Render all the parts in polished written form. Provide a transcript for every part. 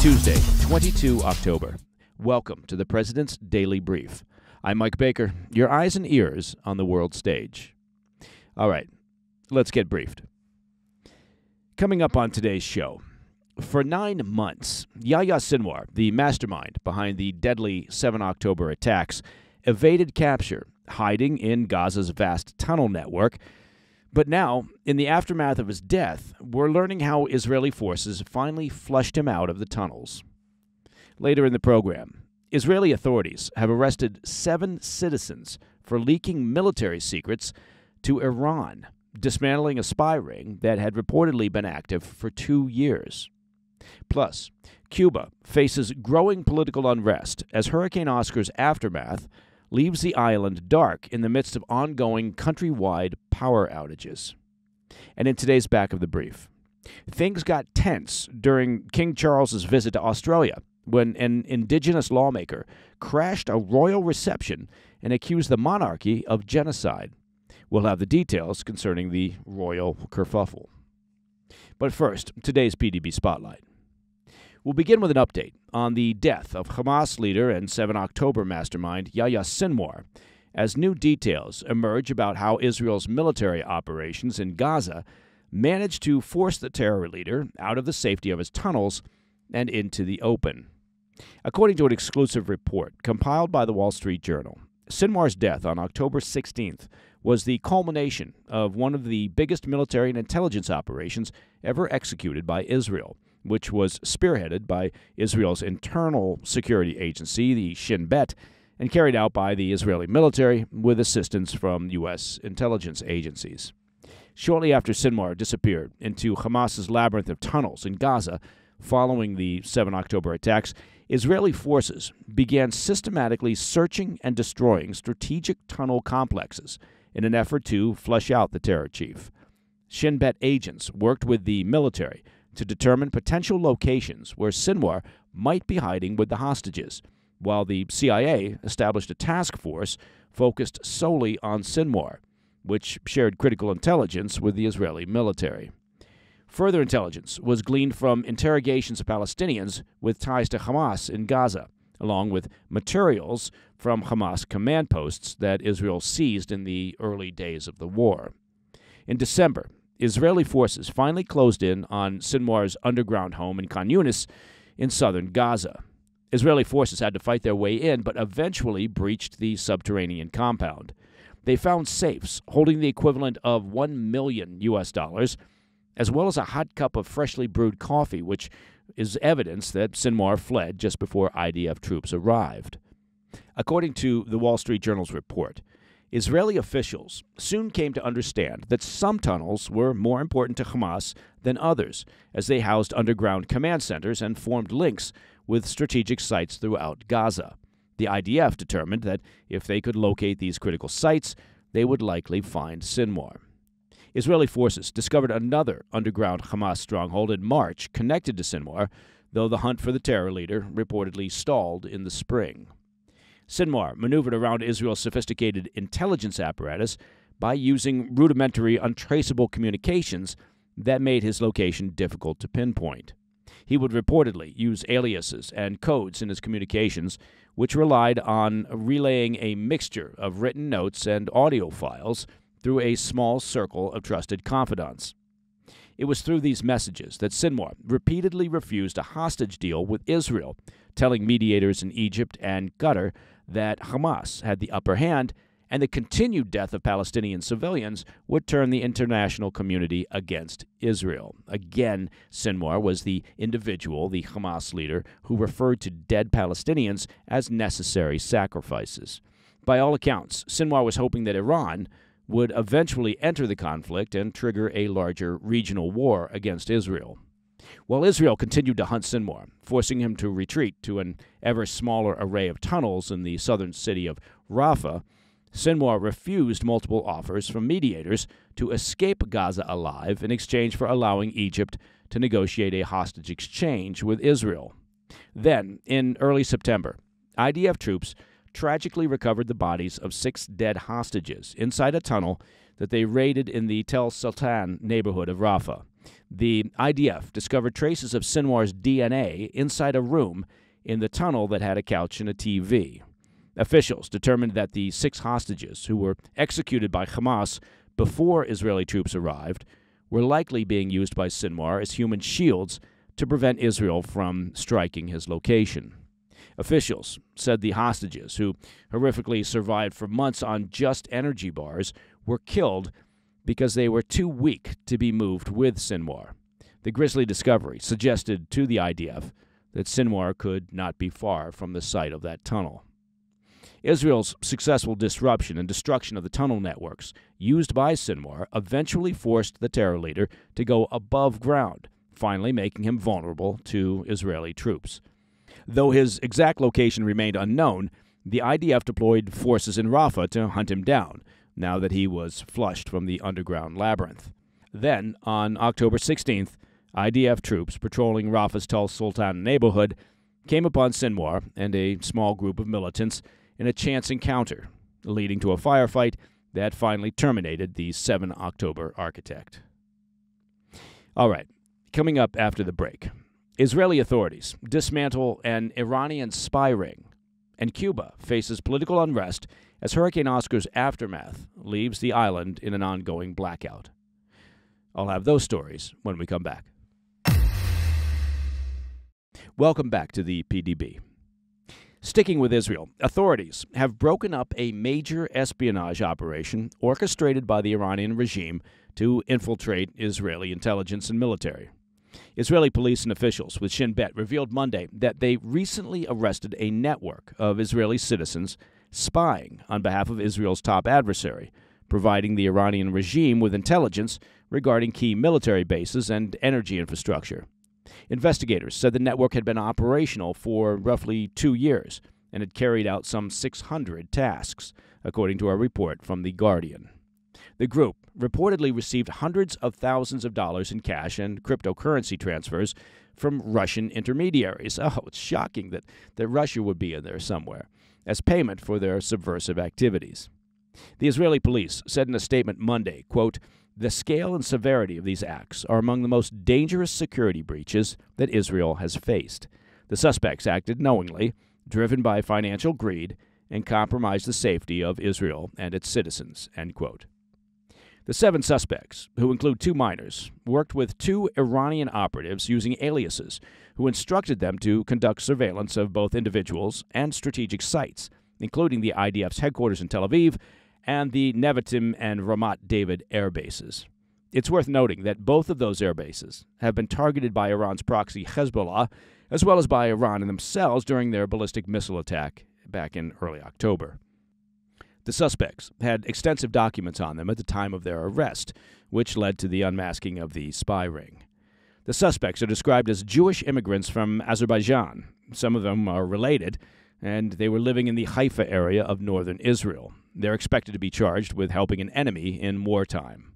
Tuesday, 22 October. Welcome to the President's Daily Brief. I'm Mike Baker, your eyes and ears on the world stage. All right, let's get briefed. Coming up on today's show, for 9 months, Yahya Sinwar, the mastermind behind the deadly 7 October attacks, evaded capture, hiding in Gaza's vast tunnel network. But now, in the aftermath of his death, we're learning how Israeli forces finally flushed him out of the tunnels. Later in the program, Israeli authorities have arrested 7 citizens for leaking military secrets to Iran, dismantling a spy ring that had reportedly been active for 2 years. Plus, Cuba faces growing political unrest as Hurricane Oscar's aftermath leaves the island dark in the midst of ongoing countrywide power outages. And in today's Back of the Brief, things got tense during King Charles's visit to Australia when an Indigenous lawmaker crashed a royal reception and accused the monarchy of genocide. We'll have the details concerning the royal kerfuffle. But first, today's PDB Spotlight. We'll begin with an update on the death of Hamas leader and 7 October mastermind Yahya Sinwar, as new details emerge about how Israel's military operations in Gaza managed to force the terror leader out of the safety of his tunnels and into the open. According to an exclusive report compiled by the Wall Street Journal, Sinwar's death on October 16th was the culmination of one of the biggest military and intelligence operations ever executed by Israel, which was spearheaded by Israel's internal security agency, the Shin Bet, and carried out by the Israeli military with assistance from U.S. intelligence agencies. Shortly after Sinwar disappeared into Hamas's labyrinth of tunnels in Gaza, following the 7 October attacks, Israeli forces began systematically searching and destroying strategic tunnel complexes in an effort to flush out the terror chief. Shin Bet agents worked with the military to determine potential locations where Sinwar might be hiding with the hostages, while the CIA established a task force focused solely on Sinwar, which shared critical intelligence with the Israeli military. Further intelligence was gleaned from interrogations of Palestinians with ties to Hamas in Gaza, along with materials from Hamas command posts that Israel seized in the early days of the war. In December, Israeli forces finally closed in on Sinwar's underground home in Khan Yunis in southern Gaza. Israeli forces had to fight their way in, but eventually breached the subterranean compound. They found safes holding the equivalent of $1 million, as well as a hot cup of freshly brewed coffee, which is evidence that Sinwar fled just before IDF troops arrived. According to the Wall Street Journal's report, Israeli officials soon came to understand that some tunnels were more important to Hamas than others, as they housed underground command centers and formed links with strategic sites throughout Gaza. The IDF determined that if they could locate these critical sites, they would likely find Sinwar. Israeli forces discovered another underground Hamas stronghold in March connected to Sinwar, though the hunt for the terror leader reportedly stalled in the spring. Sinwar maneuvered around Israel's sophisticated intelligence apparatus by using rudimentary, untraceable communications that made his location difficult to pinpoint. He would reportedly use aliases and codes in his communications, which relied on relaying a mixture of written notes and audio files through a small circle of trusted confidants. It was through these messages that Sinwar repeatedly refused a hostage deal with Israel, telling mediators in Egypt and Qatar that Hamas had the upper hand and the continued death of Palestinian civilians would turn the international community against Israel. Again, Sinwar was the individual, the Hamas leader, who referred to dead Palestinians as necessary sacrifices. By all accounts, Sinwar was hoping that Iran would eventually enter the conflict and trigger a larger regional war against Israel. While Israel continued to hunt Sinwar, forcing him to retreat to an ever smaller array of tunnels in the southern city of Rafah, Sinwar refused multiple offers from mediators to escape Gaza alive in exchange for allowing Egypt to negotiate a hostage exchange with Israel. Then, in early September, IDF troops tragically recovered the bodies of 6 dead hostages inside a tunnel that they raided in the Tel Sultan neighborhood of Rafah. The IDF discovered traces of Sinwar's DNA inside a room in the tunnel that had a couch and a TV. Officials determined that the 6 hostages, who were executed by Hamas before Israeli troops arrived, were likely being used by Sinwar as human shields to prevent Israel from striking his location. Officials said the hostages, who horrifically survived for months on just energy bars, were killed because they were too weak to be moved with Sinwar. The grisly discovery suggested to the IDF that Sinwar could not be far from the site of that tunnel. Israel's successful disruption and destruction of the tunnel networks used by Sinwar eventually forced the terror leader to go above ground, finally making him vulnerable to Israeli troops. Though his exact location remained unknown, the IDF deployed forces in Rafah to hunt him down, now that he was flushed from the underground labyrinth. Then, on October 16th, IDF troops patrolling Rafah's Tal Sultan neighborhood came upon Sinwar and a small group of militants in a chance encounter, leading to a firefight that finally terminated the 7 October architect. All right, coming up after the break, Israeli authorities dismantle an Iranian spy ring, and Cuba faces political unrest as Hurricane Oscar's aftermath leaves the island in an ongoing blackout. I'll have those stories when we come back. Welcome back to the PDB. Sticking with Israel, authorities have broken up a major espionage operation orchestrated by the Iranian regime to infiltrate Israeli intelligence and military. Israeli police and officials with Shin Bet revealed Monday that they recently arrested a network of Israeli citizens spying on behalf of Israel's top adversary, providing the Iranian regime with intelligence regarding key military bases and energy infrastructure. Investigators said the network had been operational for roughly 2 years and had carried out some 600 tasks, according to a report from The Guardian. The group reportedly received hundreds of thousands of dollars in cash and cryptocurrency transfers from Russian intermediaries. Oh, it's shocking that Russia would be in there somewhere, as payment for their subversive activities. The Israeli police said in a statement Monday, quote, "The scale and severity of these acts are among the most dangerous security breaches that Israel has faced. The suspects acted knowingly, driven by financial greed, and compromised the safety of Israel and its citizens," end quote. The 7 suspects, who include 2 minors, worked with 2 Iranian operatives using aliases, who instructed them to conduct surveillance of both individuals and strategic sites, including the IDF's headquarters in Tel Aviv and the Nevatim and Ramat David air bases. It's worth noting that both of those air bases have been targeted by Iran's proxy Hezbollah, as well as by Iran themselves during their ballistic missile attack back in early October. The suspects had extensive documents on them at the time of their arrest, which led to the unmasking of the spy ring. The suspects are described as Jewish immigrants from Azerbaijan. Some of them are related, and they were living in the Haifa area of northern Israel. They're expected to be charged with helping an enemy in wartime.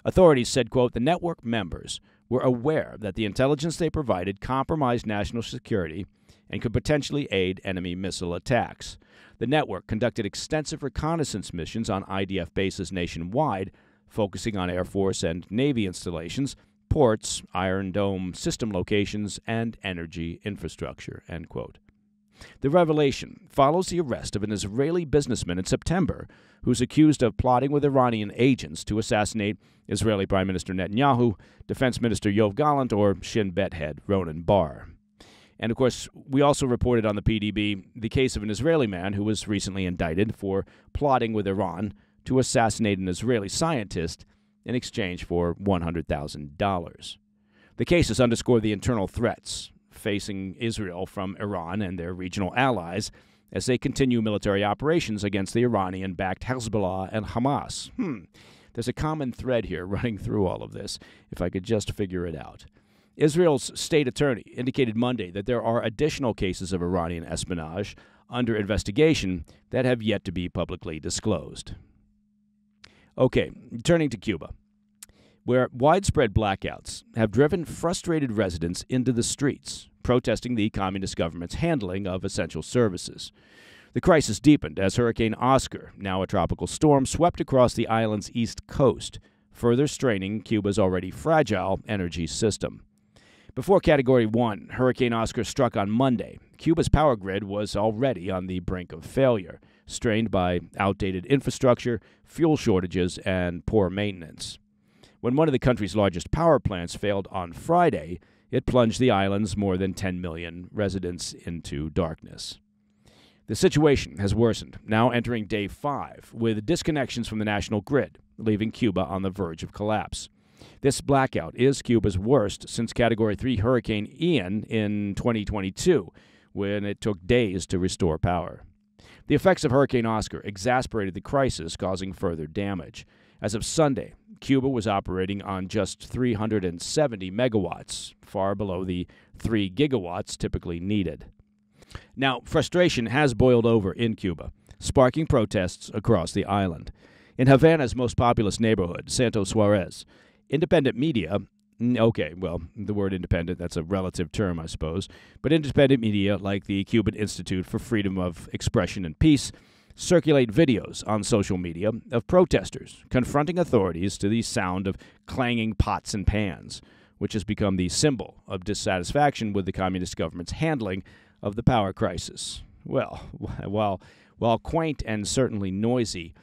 Authorities said, quote, "The network members were aware that the intelligence they provided compromised national security and could potentially aid enemy missile attacks. The network conducted extensive reconnaissance missions on IDF bases nationwide, focusing on Air Force and Navy installations, ports, Iron Dome system locations, and energy infrastructure," end quote. The revelation follows the arrest of an Israeli businessman in September who's accused of plotting with Iranian agents to assassinate Israeli Prime Minister Netanyahu, Defense Minister Yoav Gallant, or Shin Bet head Ronan Bar. And, of course, we also reported on the PDB the case of an Israeli man who was recently indicted for plotting with Iran to assassinate an Israeli scientist in exchange for $100,000. The cases underscore the internal threats facing Israel from Iran and their regional allies as they continue military operations against the Iranian-backed Hezbollah and Hamas. There's a common thread here running through all of this, if I could just figure it out. Israel's state attorney indicated Monday that there are additional cases of Iranian espionage under investigation that have yet to be publicly disclosed. Okay, turning to Cuba, where widespread blackouts have driven frustrated residents into the streets, protesting the communist government's handling of essential services. The crisis deepened as Hurricane Oscar, now a tropical storm, swept across the island's east coast, further straining Cuba's already fragile energy system. Before Category 1, Hurricane Oscar struck on Monday, Cuba's power grid was already on the brink of failure, strained by outdated infrastructure, fuel shortages, and poor maintenance. When one of the country's largest power plants failed on Friday, it plunged the island's more than 10 million residents into darkness. The situation has worsened, now entering day 5, with disconnections from the national grid, leaving Cuba on the verge of collapse. This blackout is Cuba's worst since Category 3 Hurricane Ian in 2022, when it took days to restore power. The effects of Hurricane Oscar exacerbated the crisis, causing further damage. As of Sunday, Cuba was operating on just 370 megawatts, far below the 3 gigawatts typically needed. Now, frustration has boiled over in Cuba, sparking protests across the island. In Havana's most populous neighborhood, Santo Suarez, independent media, the word independent, that's a relative term, I suppose, but independent media like the Cuban Institute for Freedom of Expression and Peace circulate videos on social media of protesters confronting authorities to the sound of clanging pots and pans, which has become the symbol of dissatisfaction with the communist government's handling of the power crisis. Well, while quaint and certainly noisy,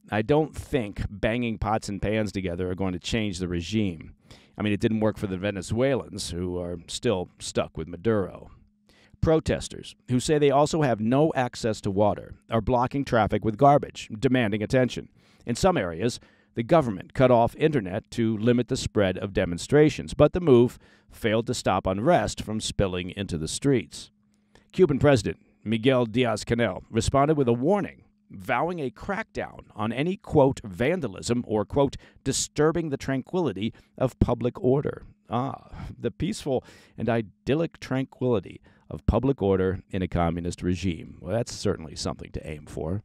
I don't think banging pots and pans together are going to change the regime. I mean, it didn't work for the Venezuelans, who are still stuck with Maduro. Protesters, who say they also have no access to water, are blocking traffic with garbage, demanding attention. In some areas, the government cut off internet to limit the spread of demonstrations, but the move failed to stop unrest from spilling into the streets. Cuban President Miguel Diaz-Canel responded with a warning, vowing a crackdown on any, quote, vandalism or, quote, disturbing the tranquility of public order. The peaceful and idyllic tranquility of public order in a communist regime. Well, that's certainly something to aim for.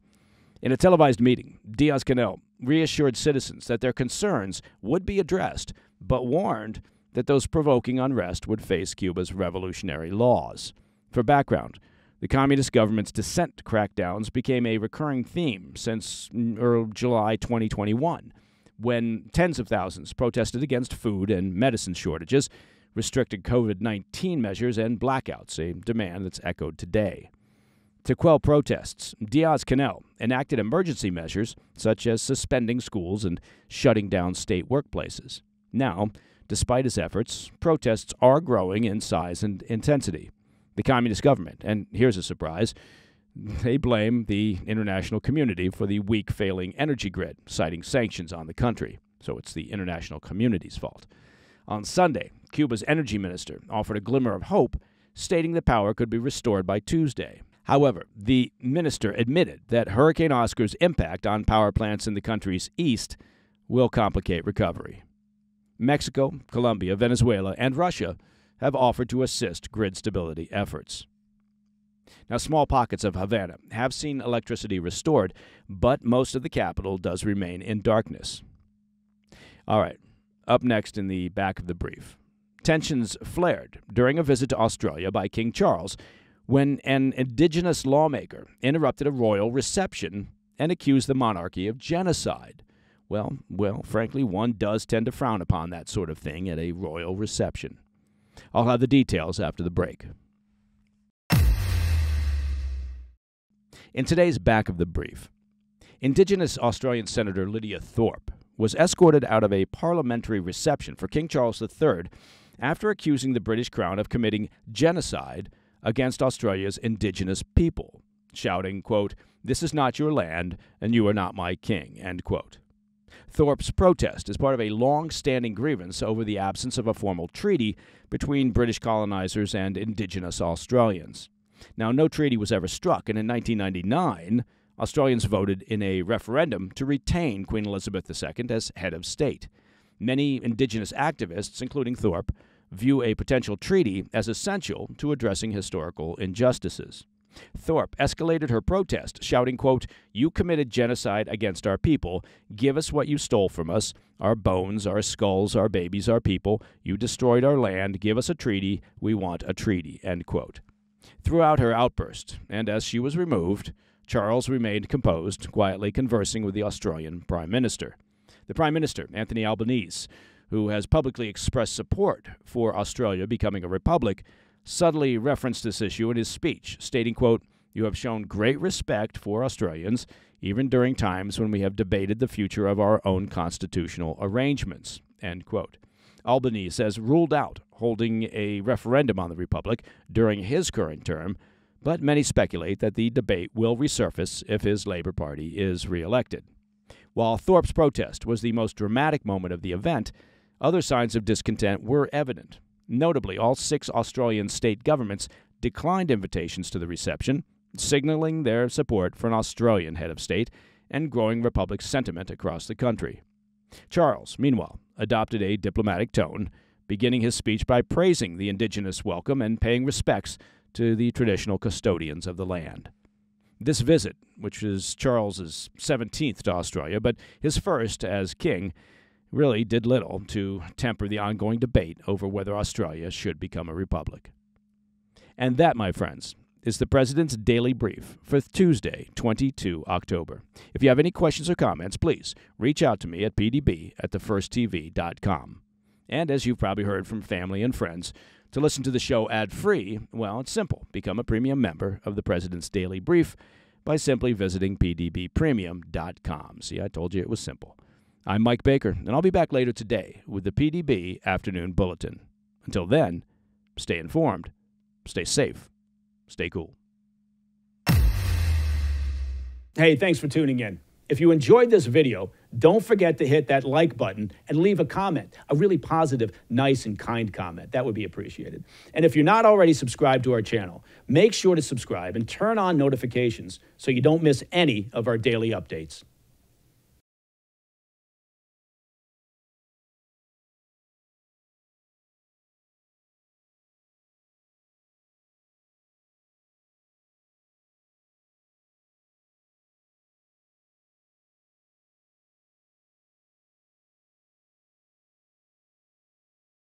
In a televised meeting, Diaz-Canel reassured citizens that their concerns would be addressed, but warned that those provoking unrest would face Cuba's revolutionary laws. For background, the communist government's dissent crackdowns became a recurring theme since July 2021, when tens of thousands protested against food and medicine shortages, restricted COVID-19 measures, and blackouts, a demand that's echoed today. To quell protests, Diaz-Canel enacted emergency measures such as suspending schools and shutting down state workplaces. Now, despite his efforts, protests are growing in size and intensity. The communist government, and here's a surprise, they blame the international community for the weak failing energy grid, citing sanctions on the country. So it's the international community's fault. On Sunday, Cuba's energy minister offered a glimmer of hope, stating the power could be restored by Tuesday. However, the minister admitted that Hurricane Oscar's impact on power plants in the country's east will complicate recovery. Mexico, Colombia, Venezuela, and Russia have offered to assist grid stability efforts. Now, small pockets of Havana have seen electricity restored, but most of the capital does remain in darkness. All right, up next in the back of the brief. Tensions flared during a visit to Australia by King Charles when an Indigenous lawmaker interrupted a royal reception and accused the monarchy of genocide. Well, frankly, one does tend to frown upon that sort of thing at a royal reception. I'll have the details after the break. In today's back of the brief, Indigenous Australian Senator Lydia Thorpe was escorted out of a parliamentary reception for King Charles III after accusing the British Crown of committing genocide against Australia's Indigenous people, shouting, quote, "This is not your land, and you are not my king," end quote. Thorpe's protest is part of a long-standing grievance over the absence of a formal treaty between British colonizers and Indigenous Australians. Now, no treaty was ever struck, and in 1999, Australians voted in a referendum to retain Queen Elizabeth II as head of state. Many Indigenous activists, including Thorpe, view a potential treaty as essential to addressing historical injustices. Thorpe escalated her protest, shouting, quote, "You committed genocide against our people. Give us what you stole from us, our bones, our skulls, our babies, our people. You destroyed our land. Give us a treaty. We want a treaty," end quote. Throughout her outburst, and as she was removed, Charles remained composed, quietly conversing with the Australian Prime Minister. The Prime Minister, Anthony Albanese, who has publicly expressed support for Australia becoming a republic, subtly referenced this issue in his speech, stating, quote, "You have shown great respect for Australians, even during times when we have debated the future of our own constitutional arrangements," end quote. Albanese has ruled out holding a referendum on the republic during his current term, but many speculate that the debate will resurface if his Labour Party is re-elected. While Thorpe's protest was the most dramatic moment of the event, other signs of discontent were evident. Notably, all 6 Australian state governments declined invitations to the reception, signaling their support for an Australian head of state and growing republic sentiment across the country. Charles, meanwhile, adopted a diplomatic tone, beginning his speech by praising the Indigenous welcome and paying respects to the traditional custodians of the land. This visit, which is Charles's 17th to Australia, but his first as king, really did little to temper the ongoing debate over whether Australia should become a republic. And that, my friends, is the President's Daily Brief for Tuesday, 22 October. If you have any questions or comments, please reach out to me at pdb@thefirsttv.com. And as you've probably heard from family and friends, to listen to the show ad-free, well, it's simple. Become a premium member of the President's Daily Brief by simply visiting pdbpremium.com. See, I told you it was simple. I'm Mike Baker, and I'll be back later today with the PDB Afternoon Bulletin. Until then, stay informed, stay safe, stay cool. Hey, thanks for tuning in. If you enjoyed this video, don't forget to hit that like button and leave a comment, a really positive, nice, and kind comment. That would be appreciated. And if you're not already subscribed to our channel, make sure to subscribe and turn on notifications so you don't miss any of our daily updates.